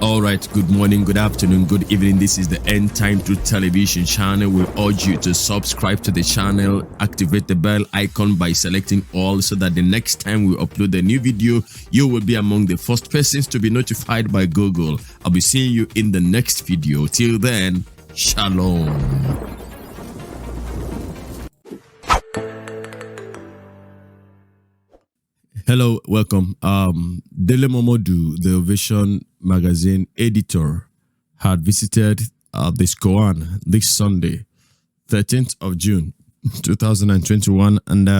All right, good morning, good afternoon, good evening. This is the End Time Truth Television channel. We urge you to subscribe to the channel, activate the bell icon by selecting all so that the next time we upload a new video, you will be among the first persons to be notified by Google. I'll be seeing you in the next video. Till then, shalom. Hello, welcome. Dele Momodu, the Ovation magazine editor, had visited the SCOAN this Sunday, 13th of June, 2021, and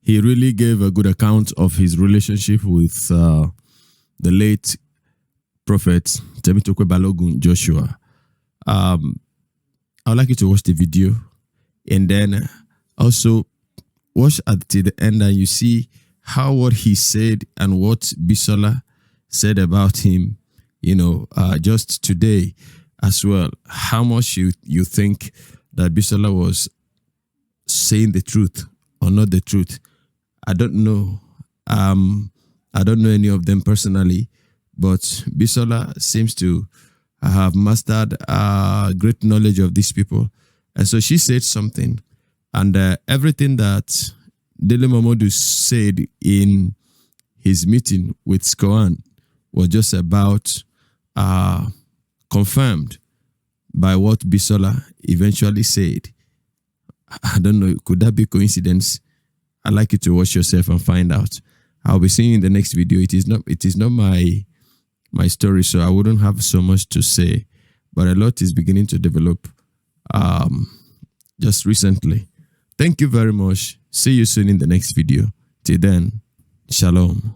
he really gave a good account of his relationship with the late Prophet Temitope Balogun Joshua. I would like you to watch the video and then also watch until the end, and you see how what he said and what Bisola said about him, just today as well, how much you think that Bisola was saying the truth or not the truth. I don't know. I don't know any of them personally, but Bisola seems to have mastered great knowledge of these people. And so she said something, and everything that Dele Momodu said in his meeting with SCOAN was just about confirmed by what Bisola eventually said. I don't know, could that be coincidence? I'd like you to watch yourself and find out. I'll be seeing you in the next video. It is not my story, so I wouldn't have so much to say, but a lot is beginning to develop just recently. Thank you very much. See you soon in the next video. Till then, shalom.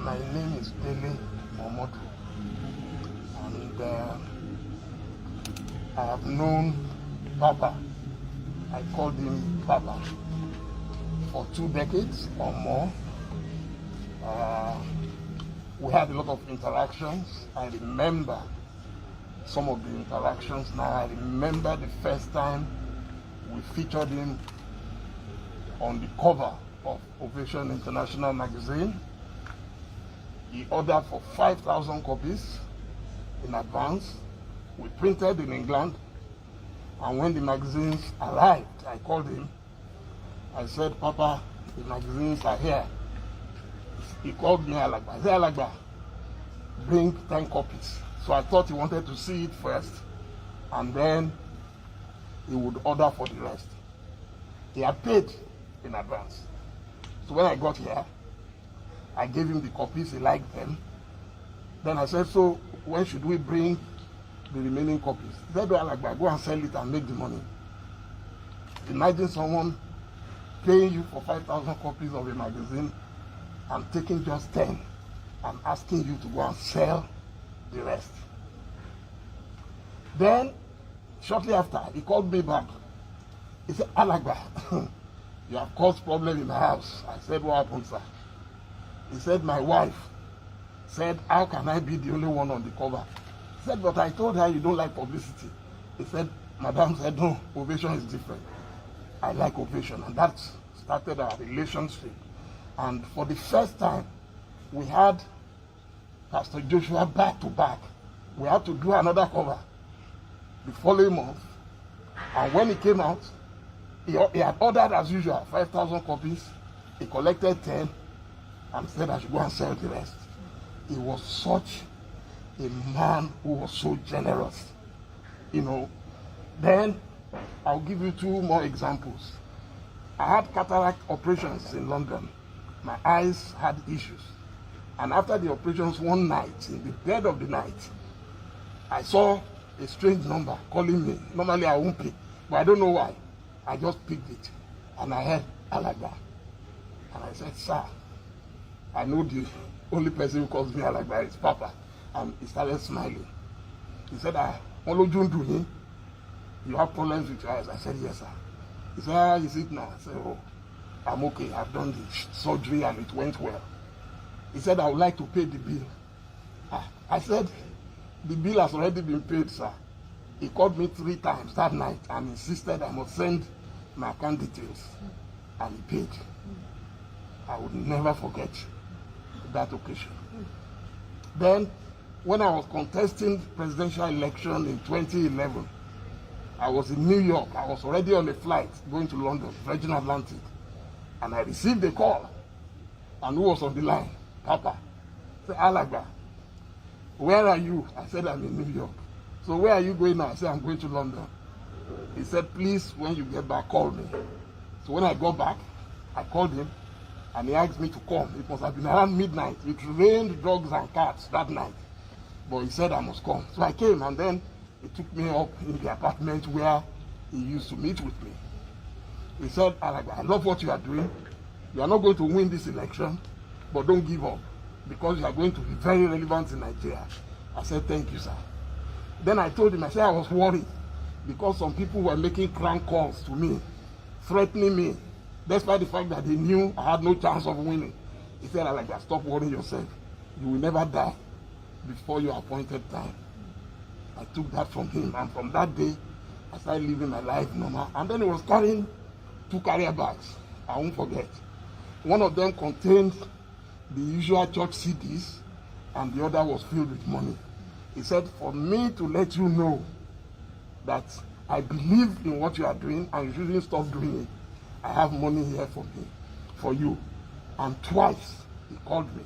My name is Dele Momodu, and I have known Papa. I called him Papa for 2 decades or more. We had a lot of interactions. I remember some of the interactions now. I remember the first time we featured him on the cover of Ovation International magazine. He ordered for 5,000 copies in advance. We printed in England, and when the magazines arrived, I called him. I said, Papa, the magazines are here. He called me Alagba. I said, Alagba, bring 10 copies. So I thought he wanted to see it first, and then he would order for the rest. He had paid in advance. So when I got here, I gave him the copies, he liked them. Then I said, so when should we bring the remaining copies? He said, well, like, go and sell it and make the money. Imagine someone paying you for 5,000 copies of a magazine and taking just 10 and asking you to go and sell the rest. Then, shortly after, he called me back. He said, Alagba, you have caused problem in my house. I said, what happened, sir? He said, my wife said, how can I be the only one on the cover? He said, but I told her you don't like publicity. He said, Madam said, no, Ovation is different. I like Ovation. And that started our relationship. And for the first time, we had Pastor Joshua back to back. We had to do another cover the following month. And when he came out, he had ordered as usual 5,000 copies. He collected 10 and said I should go and sell the rest. He was such a man who was so generous, you know. Then I'll give you two more examples. I had cataract operations in London. My eyes had issues. And after the operations one night, in the dead of the night, I saw a strange number calling me. Normally I won't pick, but I don't know why. I just picked it. And I heard Alagba. And I said, sir, I know the only person who calls me Alagba is Papa. And he started smiling. He said, you have problems with your eyes? I said, yes, sir. He said, how is it now? I said, oh, I'm okay. I've done the surgery and it went well. He said, I would like to pay the bill. I said, the bill has already been paid, sir. He called me 3 times that night and insisted I must send my account details. And he paid. I would never forget that occasion. Then, when I was contesting presidential election in 2011, I was in New York. I was already on a flight going to London, Virgin Atlantic. And I received a call. And who was on the line? Papa. I said, Alagba, where are you? I said, I'm in New York. So where are you going now? I said, I'm going to London. He said, please, when you get back, call me. So when I got back, I called him. And he asked me to come. It must have been around midnight. It rained dogs and cats that night. But he said I must come. So I came, and then he took me up in the apartment where he used to meet with me. He said, I love what you are doing. You are not going to win this election, but don't give up, because you are going to be very relevant in Nigeria. I said, thank you, sir. Then I told him, I said I was worried, because some people were making crank calls to me, threatening me, despite the fact that they knew I had no chance of winning. He said, Alagba, stop worrying yourself. You will never die before your appointed time. I took that from him, and from that day, I started living my life normal. And then he was carrying 2 carrier bags. I won't forget. One of them contained the usual church CDs, and the other was filled with money. He said, for me to let you know that I believe in what you are doing, and you shouldn't stop doing it, I have money here for you. And twice he called me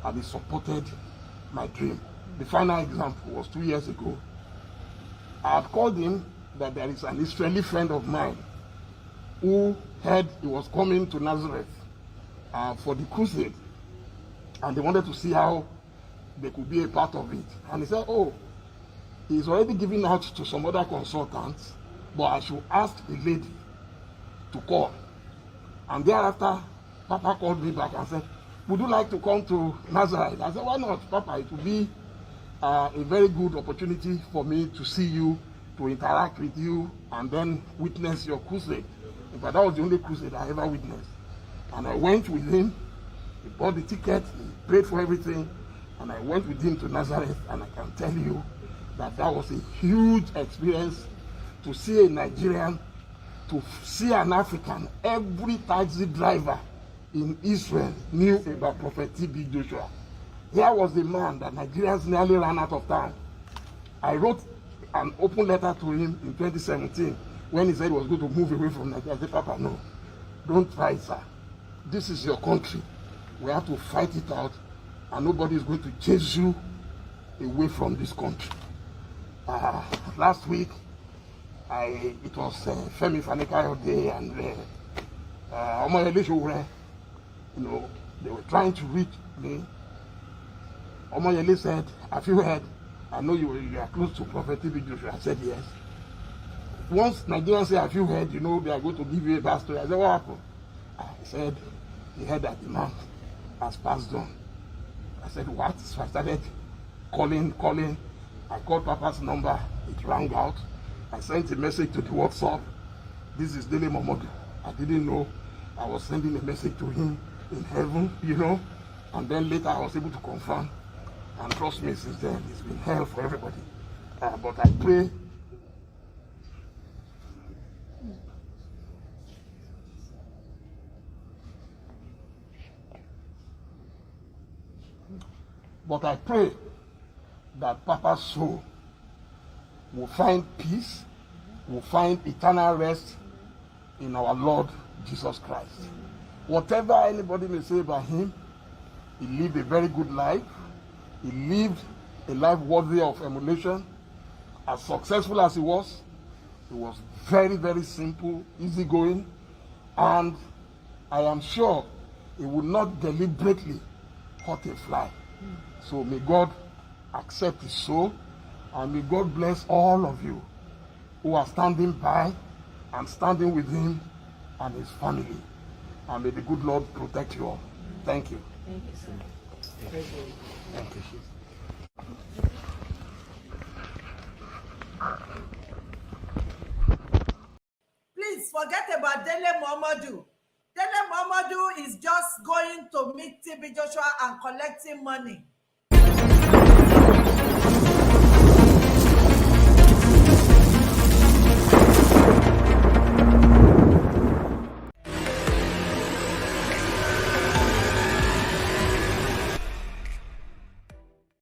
and he supported my dream. The final example was 2 years ago. I had called him that there is an Israeli friend of mine who heard he was coming to Nazareth for the crusade, and they wanted to see how they could be a part of it. And he said, oh, he's already giving out to some other consultants, but I should ask the lady to call. And thereafter, Papa called me back and said, would you like to come to Nazareth? I said, why not, Papa? It will be a very good opportunity for me to see you, to interact with you, and then witness your crusade. In fact, that was the only crusade I ever witnessed. And I went with him. He bought the ticket, he paid for everything, and I went with him to Nazareth. And I can tell you that that was a huge experience to see a Nigerian, to see an African. Every taxi driver in Israel knew about Prophet T.B. Joshua. Here was the man that Nigerians nearly ran out of town. I wrote an open letter to him in 2017 when he said he was going to move away from Nigeria. I said, Papa, no, don't try, sir. This is your country. We have to fight it out, and nobody is going to chase you away from this country. Last week, it was Femi Fani-Kayode Day, and you know, They were trying to reach me. Omoyele said, have you heard? I know you are close to Prophet TB Joshua. I said, yes. Once Nigerians say, have you heard? You know, they are going to give you a bad story. I said, what happened? He said, he heard that the man has passed on. I said, what? So I started calling. I called Papa's number. It rang out. I sent a message to the WhatsApp. This is Dele Momodu. I didn't know I was sending a message to him in heaven, you know. And then later I was able to confirm. And trust me, since then, it's been hell for everybody. But I pray that Papa's soul will find peace, will find eternal rest in our Lord Jesus Christ. Whatever anybody may say about him, he lived a very good life. He lived a life worthy of emulation. As successful as he was very, very simple, easygoing, and I am sure he would not deliberately hurt a fly. So may God accept his soul, and may God bless all of you who are standing by and standing with him and his family. And may the good Lord protect you all. Thank you. Thank you, sir. Thank you. Thank you. Please forget about Dele Momodu. Dele Momodu is just going to meet TB Joshua and collecting money.